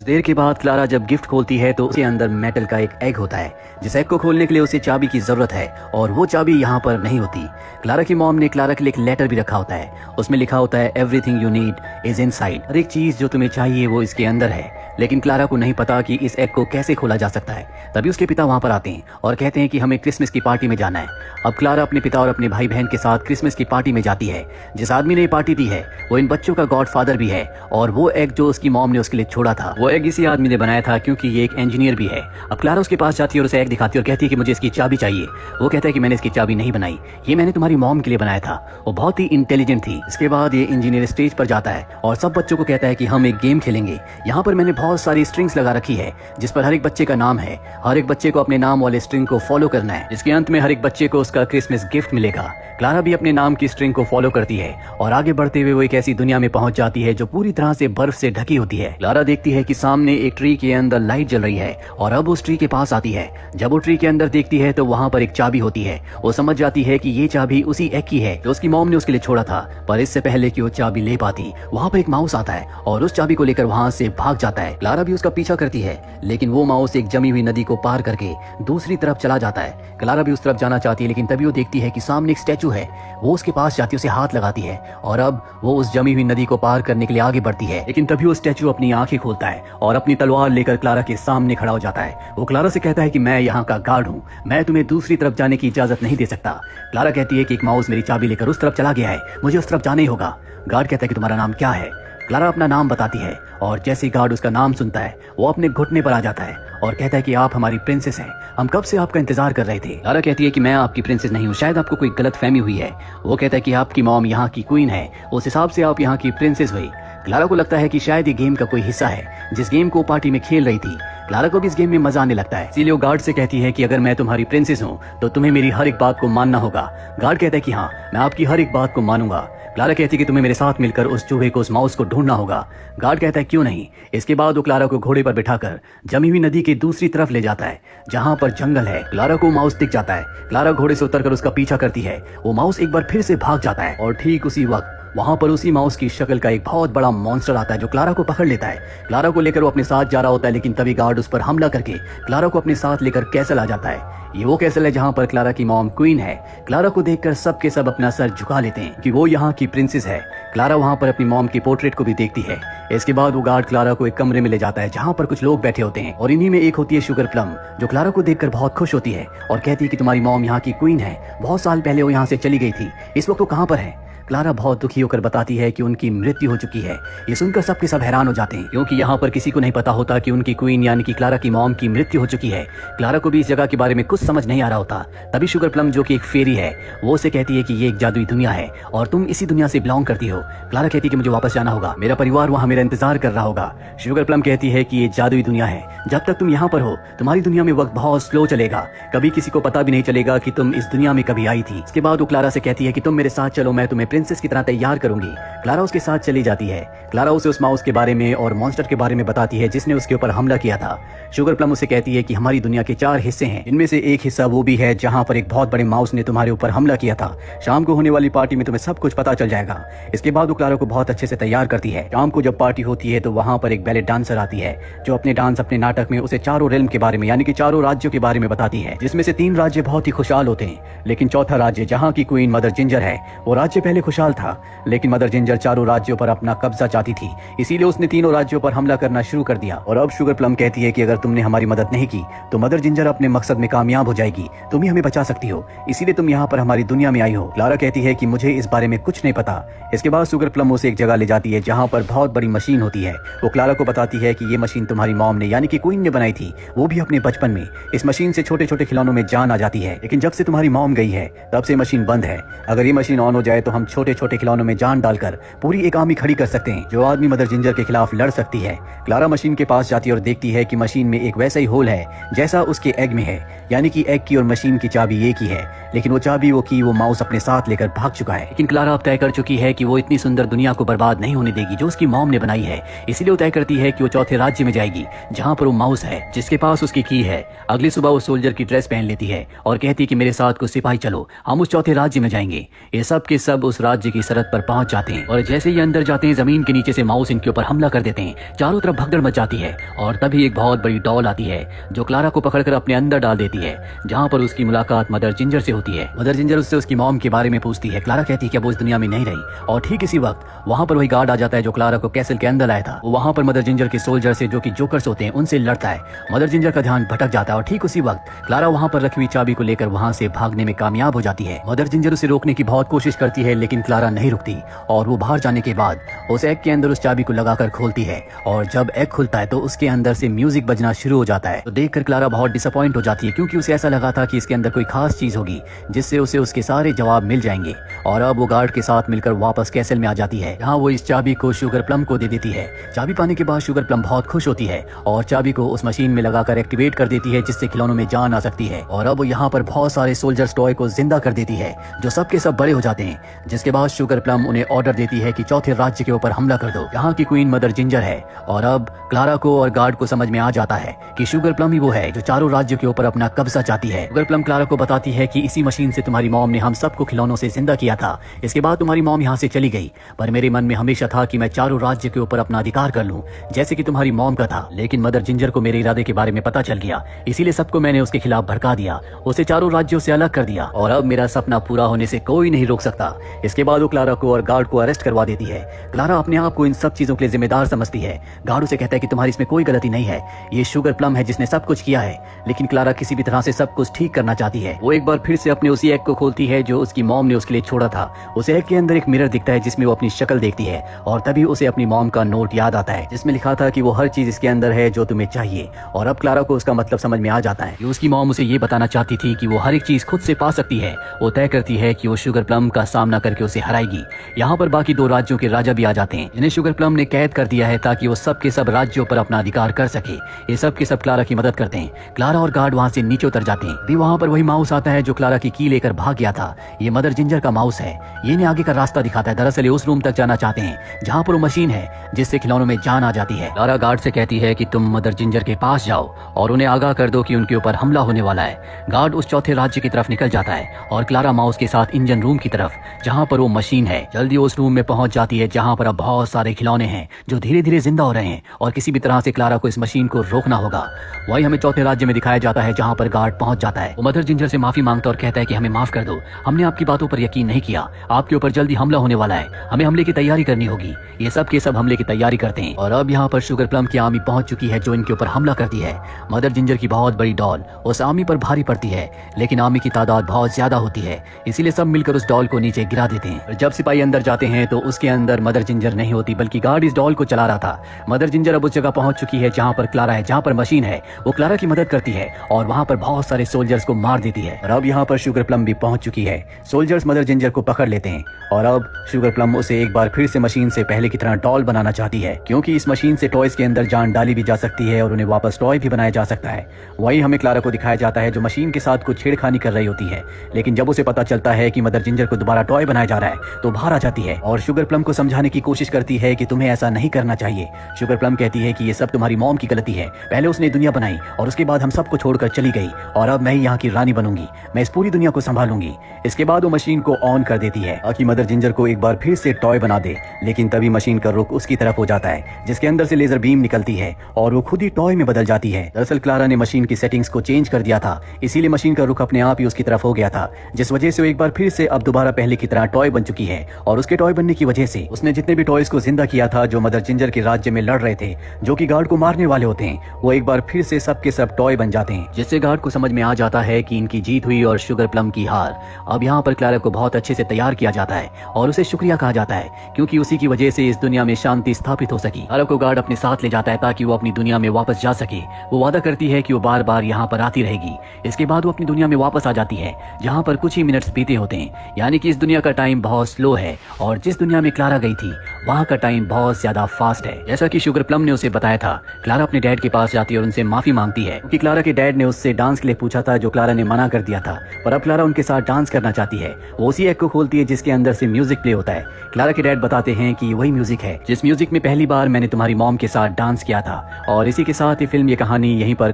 देर के बाद क्लारा जब गिफ्ट खोलती है तो उसके अंदर मेटल का एक एग होता है। जिस एग को खोलने के लिए उसे चाबी की जरूरत है और वो चाबी यहाँ पर नहीं होती। क्लारा की मॉम ने क्लारा के लिए एक लेटर भी रखा होता है। उसमें लिखा होता है everything you need is inside. हर एक चीज जो तुम्हें चाहिए वो इसके अंदर है। लेकिन क्लारा को नहीं पता कि इस एग को कैसे खोला जा सकता है। तभी उसके पिता वहां पर आते हैं और कहते हैं कि हमें क्रिसमस की पार्टी में जाना है। अब क्लारा अपने पिता और अपने भाई बहन के साथ क्रिसमस की पार्टी में जाती है। जिस आदमी ने पार्टी दी है वो इन बच्चों का गॉडफादर भी है और वो एग जो उसकी मॉम ने उसके लिए छोड़ा था वो एग इसी आदमी ने बनाया था, क्योंकि ये एक इंजीनियर भी है। अब क्लारा उसके पास जाती है और उसे एग दिखाती है और कहती है कि मुझे इसकी चाबी चाहिए। वो कहता है कि मैंने इसकी चाबी नहीं बनाई, ये मैंने तुम्हारी मॉम के लिए बनाया था। वो बहुत ही इंटेलिजेंट थी। इसके बाद ये इंजीनियर स्टेज पर जाता है और सब बच्चों को कहता है कि हम एक गेम खेलेंगे। यहाँ पर मैंने बहुत सारी स्ट्रिंग्स लगा रखी है जिस पर हर एक बच्चे का नाम है। हर एक बच्चे को अपने नाम वाले स्ट्रिंग को फॉलो करना है, जिसके अंत में हर एक बच्चे को उसका क्रिसमस गिफ्ट मिलेगा। क्लारा भी अपने नाम की स्ट्रिंग को फॉलो करती है और आगे बढ़ते हुए वो एक ऐसी दुनिया में पहुंच जाती है जो पूरी तरह से बर्फ से ढकी होती है। क्लारा देखती है कि सामने एक ट्री के अंदर लाइट जल रही है और अब उस ट्री के पास आती है। जब वो ट्री के अंदर देखती है तो वहाँ पर एक चाबी होती है। वो समझ जाती है कि ये चाबी उसी एग की है जो उसकी मॉम ने उसके लिए छोड़ा था। पर इससे पहले कि वो चाबी ले पाती वहाँ पर एक माउस आता है और उस चाबी को लेकर वहाँ से भाग जाता है। क्लारा भी उसका पीछा करती है लेकिन वो माउस एक जमी हुई नदी को पार करके दूसरी तरफ चला जाता है। क्लारा भी उस तरफ जाना चाहती है लेकिन तभी वो देखती है कि सामने एक स्टैचू है। वो उसके पास जाती है, उसे हाथ लगाती है और अब वो उस जमी हुई नदी को पार करने के लिए आगे बढ़ती है। लेकिन तभी वो स्टैचू अपनी आंखें खोलता है और अपनी तलवार लेकर क्लारा के सामने खड़ा हो जाता है। वो क्लारा से कहता है कि मैं यहाँ का गार्ड हूँ, मैं तुम्हें दूसरी तरफ जाने की इजाजत नहीं दे सकता। क्लारा कहती है कि एक माउस मेरी चाबी लेकर उस तरफ चला गया है, मुझे उस तरफ जाना ही होगा। गार्ड कहता है कि तुम्हारा नाम क्या है। क्लारा अपना नाम बताती है और जैसे गार्ड उसका नाम सुनता है वो अपने घुटने पर आ जाता है और कहता है कि आप हमारी प्रिंसेस हैं, हम कब से आपका इंतजार कर रहे थे। क्लारा कहती है कि मैं आपकी प्रिंसेस नहीं हूँ, शायद आपको कोई गलत फहमी हुई है। वो कहता है कि आपकी मॉम यहाँ की क्वीन है, उस हिसाब से आप यहाँ की प्रिंसेस हुई। क्लारा को लगता है कि शायद ये गेम का कोई हिस्सा है जिस गेम को पार्टी में खेल रही थी। क्लारा को भी इस गेम में मजा आने लगता है, इसीलिए वो गार्ड से कहती है कि अगर मैं तुम्हारी प्रिंसेस हूँ तो तुम्हें मेरी हर एक बात को मानना होगा। गार्ड कहता है कि हाँ, मैं आपकी हर एक बात को मानूंगा। क्लारा कहती है कि तुम्हें मेरे साथ मिलकर उस चूहे को, उस माउस को ढूंढना होगा। गार्ड कहता है क्यों नहीं। इसके बाद वो क्लारा को घोड़े पर बिठाकर जमी हुई नदी के दूसरी तरफ ले जाता है जहाँ पर जंगल है। क्लारा को माउस दिख जाता है। क्लारा घोड़े से उतरकर उसका पीछा करती है। वो माउस एक बार फिर से भाग जाता है और ठीक उसी वक्त वहाँ पर उसी माउस की शक्ल का एक बहुत बड़ा मॉन्स्टर आता है जो क्लारा को पकड़ लेता है। क्लारा को लेकर वो अपने साथ जा रहा होता है लेकिन तभी गार्ड उस पर हमला करके क्लारा को अपने साथ लेकर कैसल आ जाता है। ये वो कैसल है जहाँ पर क्लारा की मॉम क्वीन है। क्लारा को देखकर सब के सब अपना सर झुका लेते हैं कि वो यहाँ की प्रिंसेस है। क्लारा वहाँ पर अपनी मॉम की पोर्ट्रेट को भी देखती है। इसके बाद वो गार्ड क्लारा को एक कमरे में ले जाता है जहाँ पर कुछ लोग बैठे होते हैं और इन्हीं में एक होती है शुगर प्लम, जो क्लारा को देखकर बहुत खुश होती है और कहती है कि तुम्हारी मॉम यहाँ की क्वीन है, बहुत साल पहले वो यहाँ से चली गई थी, इस वक्त वो कहाँ पर है। क्लारा बहुत दुखी होकर बताती है कि उनकी मृत्यु हो चुकी है। ये सुनकर सबके सब हैरान हो जाते हैं क्योंकि यहाँ पर किसी को नहीं पता होता कि उनकी क्वीन यानी कि क्लारा की मॉम की मृत्यु हो चुकी है। क्लारा को भी इस जगह के बारे में कुछ समझ नहीं आ रहा होता। तभी शुगर प्लम जो कि एक फेरी है वो उसे कहती है कि ये एक जादुई दुनिया है और तुम इसी दुनिया से बिलोंग करती हो। क्लारा कहती है कि मुझे वापस जाना होगा, मेरा परिवार वहाँ मेरा इंतजार कर रहा होगा। शुगर प्लम कहती है कि ये जादुई दुनिया है, जब तक तुम यहाँ पर हो तुम्हारी दुनिया में वक्त बहुत स्लो चलेगा, कभी किसी को पता भी नहीं चलेगा कि तुम इस दुनिया में कभी आई थी। इसके बाद वो क्लारा से कहती है कि तुम मेरे साथ चलो, मैं तुम्हें प्रिंसेस की तरह तैयार करूंगी। क्लारा उसके साथ चली जाती है। क्लारा उसे उस माउस के बारे में और मॉन्स्टर के बारे में बताती है जिसने उसके ऊपर हमला किया था। शुगर प्लम उसे कहती है कि हमारी दुनिया के 4 हिस्से हैं, इनमें से एक हिस्सा वो भी है जहां पर एक बहुत बड़े माउस ने तुम्हारे ऊपर हमला किया था। शाम को होने वाली पार्टी में तुम्हें सब कुछ पता चल जाएगा। इसके बाद वो क्लारा को बहुत अच्छे से तैयार करती है। शाम को जब पार्टी होती है तो वहां पर एक बैले डांसर आती है जो अपने डांस, अपने नाटक में उसे 4 रेल्म के बारे में यानी कि 4 राज्यों के बारे में बताती है, जिसमें से 3 राज्य बहुत ही खुशहाल होते हैं लेकिन चौथा राज्य जहाँ की क्वीन मदर जिंजर है वो राज्य पहले खुशहाल था लेकिन मदर जिंजर 4 राज्यों पर अपना कब्जा चाहती थी, इसीलिए उसने 3 राज्यों पर हमला करना शुरू कर दिया। और अब शुगर प्लम कहती है कि अगर तुमने हमारी मदद नहीं की तो मदर जिंजर अपने मकसद में कामयाब हो जाएगी, तुम ही हमें बचा सकती हो, इसीलिए तुम यहाँ पर हमारी दुनिया में आई हो। क्लारा कहती है कि मुझे इस बारे में कुछ नहीं पता। इसके बाद शुगर प्लम उसे एक जगह ले जाती है जहाँ पर बहुत बड़ी मशीन होती है। वो क्लारा को बताती है कि ये मशीन तुम्हारी मॉम ने यानी कि क्वीन ने बनाई थी, वो भी अपने बचपन में। इस मशीन से छोटे छोटे खिलौनों में जान आ जाती है लेकिन जब से तुम्हारी मॉम गई है तब से मशीन बंद है। अगर ये मशीन ऑन हो जाए तो हम छोटे छोटे खिलौनों में जान डालकर पूरी एक आर्मी खड़ी कर सकते हैं जो आदमी मदर जिंजर के खिलाफ लड़ सकती है। क्लारा मशीन के पास जाती है और देखती है कि मशीन में एक वैसा ही होल है जैसा उसके एग में है, यानी कि एग की और मशीन की चाबी एक ही है, लेकिन वो चाबी वो माउस अपने साथ लेकर भाग चुका है। लेकिन क्लारा अब तय कर चुकी है कि वो इतनी सुंदर दुनिया को बर्बाद नहीं होने देगी जो उसकी मॉम ने बनाई है, इसीलिए वो तय करती है कि वो चौथे राज्य में जाएगी जहाँ पर वो माउस है जिसके पास उसकी की है। अगली सुबह वो सोल्जर की ड्रेस पहन लेती है और कहती है कि मेरे साथ कुछ सिपाही चलो, हम उस चौथे राज्य में जाएंगे। ये सब के सब उस राज्य की सरहद पर पहुंच जाते हैं और जैसे ही अंदर जाते हैं जमीन के नीचे से माउस इनके ऊपर हमला कर देते हैं। चारों तरफ भगदड़ मच जाती है और तभी एक बहुत बड़ी डॉल आती है जो क्लारा को पकड़कर अपने अंदर डाल देती है, जहाँ पर उसकी मुलाकात मदर जिंजर से होती है। मदर जिंजर उससे उसकी मॉम के बारे में पूछती है। क्लारा कहती है कि वो इस दुनिया में नहीं रही और ठीक इसी वक्त वहाँ पर वही गार्ड आ जाता है जो क्लारा को कैसल के अंदर लाया था। वो वहाँ पर मदर जिंजर के सोल्जर से जो कि जोकर्स होते हैं उनसे लड़ता है। मदर जिंजर का ध्यान भटक जाता है और ठीक उसी वक्त क्लारा वहाँ पर रखी हुई चाबी को लेकर वहाँ से भागने में कामयाब हो जाती है। मदर जिंजर उसे रोकने की बहुत कोशिश करती है लेकिन क्लारा नहीं रुकती और वो बाहर जाने के बाद उस एग के अंदर उस चाबी को लगाकर खोलती है और जब एग खुलता है तो उसके अंदर से म्यूजिक बजना शुरू हो जाता है। तो देखकर क्लारा बहुत डिसअपॉइंट हो जाती है क्योंकि उसे ऐसा लगा था कि इसके अंदर कोई खास चीज होगी जिससे उसे उसके सारे जवाब मिल जाएंगे। और अब वो गार्ड के साथ मिलकर वापस कैसल में आ जाती है जहाँ वो इस चाबी को शुगर प्लम को दे देती है। चाबी पाने के बाद शुगर प्लम बहुत खुश होती है और चाबी को उस मशीन में लगाकर एक्टिवेट कर देती है जिससे खिलौनों में जान आ सकती है। और अब वो यहाँ पर बहुत सारे सोल्जर्स टॉय को जिंदा कर देती है जो सबके सब बड़े हो जाते हैं, जिसके बाद शुगर प्लम उन्हें ऑर्डर देती है कि चौथे राज्य के ऊपर हमला कर दो। यहाँ की क्वीन मदर जिंजर है और अब क्लारा को और गार्ड को समझ में आ जाता है कि शुगर प्लम ही वो है जो चारों राज्यों के ऊपर अपना कब्जा चाहती है। शुगर प्लम क्लारा को बताती है कि इसी मशीन से तुम्हारी मॉम ने हम सबको खिलौनों से जिंदा किया था। इसके बाद तुम्हारी मॉम यहाँ से चली गई, पर मेरे मन में हमेशा था कि मैं चारों राज्य के ऊपर अपना अधिकार कर लूं जैसे कि तुम्हारी मॉम का था। लेकिन मदर जिंजर को मेरे इरादे के बारे में पता चल गया, इसीलिए सबको मैंने उसके खिलाफ भड़का दिया, उसे चारों राज्यों से अलग कर दिया और अब मेरा सपना पूरा होने से कोई नहीं रोक सकता। इसके बाद वो क्लारा को और गार्ड को अरेस्ट करवा देती है। क्लारा अपने आप को इन सब चीजों के लिए जिम्मेदार समझती है। गार्ड उसे कहता है कि तुम्हारी इसमें कोई गलती नहीं है, ये शुगर प्लम है जिसने सब कुछ किया है। लेकिन क्लारा किसी भी तरह से सब कुछ ठीक करना चाहती है। वो एक बार फिर से अपने उसी एग को खोलती है जो उसकी मॉम ने उसके लिए छोड़ा था। उस एग के अंदर एक मिरर दिखता है जिसमें वो अपनी शक्ल देखती है और तभी उसे अपनी मॉम का नोट याद आता है जिसमें लिखा था कि वो हर चीज इसके अंदर है जो तुम्हें चाहिए। और अब क्लारा को उसका मतलब समझ में आ जाता है कि उसकी मॉम उसे ये बताना चाहती थी कि वो हर एक चीज खुद से पा सकती है। वो तय करती है कि वो शुगर प्लम का सामना करके उसे हराएगी। यहाँ पर बाकी दो राज्यों के राजा भी आ जाते हैं जिन्हें शुगर प्लम ने कैद कर दिया है ताकि वो सब के सब राज्यों पर अपना अधिकार कर सके। ये सब के सब क्लारा की मदद करते हैं। क्लारा और गार्ड वहाँ से नीचे उतर जाते हैं। भी वहाँ पर वही माउस आता है जो क्लारा की लेकर भाग गया था। ये मदर जिंजर का माउस है। ये इन्हें आगे का रास्ता दिखाता है। दरअसल उस रूम तक जाना चाहते हैं जहाँ पर वो मशीन है जिससे खिलौनों में जान आ जाती है। क्लारा गार्ड से कहती है कि तुम मदर जिंजर के पास जाओ और उन्हें आगाह कर दो कि उनके ऊपर हमला होने वाला है। गार्ड उस चौथे राज्य की तरफ निकल जाता है और क्लारा माउस के साथ इंजन रूम की तरफ जहाँ पर वो मशीन है जल्दी उस रूम में पहुंच जाती है जहाँ पर अब बहुत सारे खिलौने हैं जो धीरे धीरे जिंदा हो रहे हैं और किसी भी तरह से क्लारा को इस मशीन को रोकना होगा। वही हमें चौथे राज्य में दिखाया जाता है जहाँ पर गार्ड पहुंच जाता है। वो मदर जिंजर से माफी मांगता और कहता है कि हमें माफ कर दो, हमने आपकी बातों पर यकीन नहीं किया, आपके ऊपर जल्दी हमला होने वाला है, हमें हमले की तैयारी करनी होगी। ये सब के सब हमले की तैयारी करते हैं और अब यहाँ पर शुगर प्लम की आर्मी पहुंच चुकी है जो इनके ऊपर हमला करती है। मदर जिंजर की बहुत बड़ी डॉल उस आर्मी पर भारी पड़ती है लेकिन आर्मी की तादाद बहुत ज्यादा होती है, इसीलिए सब मिलकर उस डॉल को नीचे गिरा देते हैं। जब सिपाही अंदर जाते हैं तो उसके अंदर मदर जिंजर नहीं होती बल्कि गार्ड इस डॉल को चला रहा था। मदर जिंजर अब उस जगह पहुंच चुकी है जहाँ पर क्लारा है, जहाँ पर मशीन है। वो क्लारा की मदद करती है और वहाँ पर बहुत सारे सोल्जर्स को मार देती है। और अब यहाँ पर शुगर प्लम भी पहुंच चुकी है। सोल्जर्स मदर जिंजर को पकड़ लेते हैं और अब शुगर प्लम उसे एक बार फिर से मशीन से पहले की तरह डॉल बनाना चाहती है क्योंकि इस मशीन से टॉयज के अंदर जान डाली भी जा सकती है और उन्हें वापस टॉय भी बनाया जा सकता है। वही हमें क्लारा को दिखाया जाता है जो मशीन के साथ कुछ छेड़खानी कर रही होती है, लेकिन जब उसे पता चलता है कि मदर जिंजर को दोबारा टॉय बनाया जा रहा है तो बाहर आ जाती है और शुगर प्लम को समझाने की कोशिश करती है कि तुम्हें ऐसा नहीं करना चाहिए। शुगर प्लम कहती है कि ये सब तुम्हारी मॉम की गलती है, पहले उसने दुनिया बनाई और उसके बाद हम सबको छोड़कर चली गई और अब मैं ही यहाँ की रानी बनूंगी, मैं इस पूरी दुनिया को संभालूंगी। इसके बाद वो मशीन को ऑन कर देती है ताकि मदर जिंजर को एक बार फिर से टॉय बना दे, लेकिन तभी मशीन का रुख उसकी तरफ हो जाता है जिसके अंदर से लेजर बीम निकलती है और वो खुद ही टॉय में बदल जाती है। दरअसल क्लारा ने मशीन की सेटिंग्स को चेंज कर दिया था, इसीलिए मशीन का रुख अपने आप ही उसकी तरफ हो गया था, जिस वजह से वो एक बार फिर से अब दोबारा पहले की तरह टॉय बन चुकी है। और उसके टॉय बनने की वजह से उसने जितने भी टॉयज को जिंदा किया था जो मदर जिंजर के राज्य में लड़ रहे थे, जो कि गार्ड को मारने वाले होते हैं, वो एक बार फिर से सब के सब टॉय बन जाते हैं, जिससे गार्ड को समझ में आ जाता है कि इनकी जीत हुई और शुगर प्लम की हार। अब यहाँ पर क्लारा को बहुत अच्छे से तैयार किया जाता है और उसे शुक्रिया कहा जाता है क्योंकि उसी की वजह से इस दुनिया में शांति स्थापित हो सकी। क्लारा को गार्ड अपने साथ ले जाता है ताकि वो अपनी दुनिया में वापस जा सके। वो वादा करती है कि वो बार बार यहाँ पर आती रहेगी। इसके बाद वो अपनी दुनिया में वापस आ जाती है जहाँ पर कुछ ही मिनट्स बीते होते हैं, यानी कि इस दुनिया का टाइम बहुत स्लो है और जिस दुनिया में क्लारा गई थी वहाँ का टाइम बहुत ज्यादा फास्ट है। जैसा कि शुगर प्लम ने उसे बताया था, क्लारा अपने डैड के पास जाती है और उनसे माफी मांगती है क्योंकि क्लारा के डैड ने उससे डांस के लिए पूछा था जो क्लारा ने मना कर दिया था, पर अब क्लारा उनके साथ डांस करना चाहती है। वो उसी एग को खोलती है जिसके अंदर से म्यूजिक प्ले होता है। क्लारा के डैड बताते हैं कि वही म्यूजिक है जिस म्यूजिक में पहली बार मैंने तुम्हारी मॉम के साथ डांस किया था। और इसी के साथ ये फिल्म, ये कहानी यहीं पर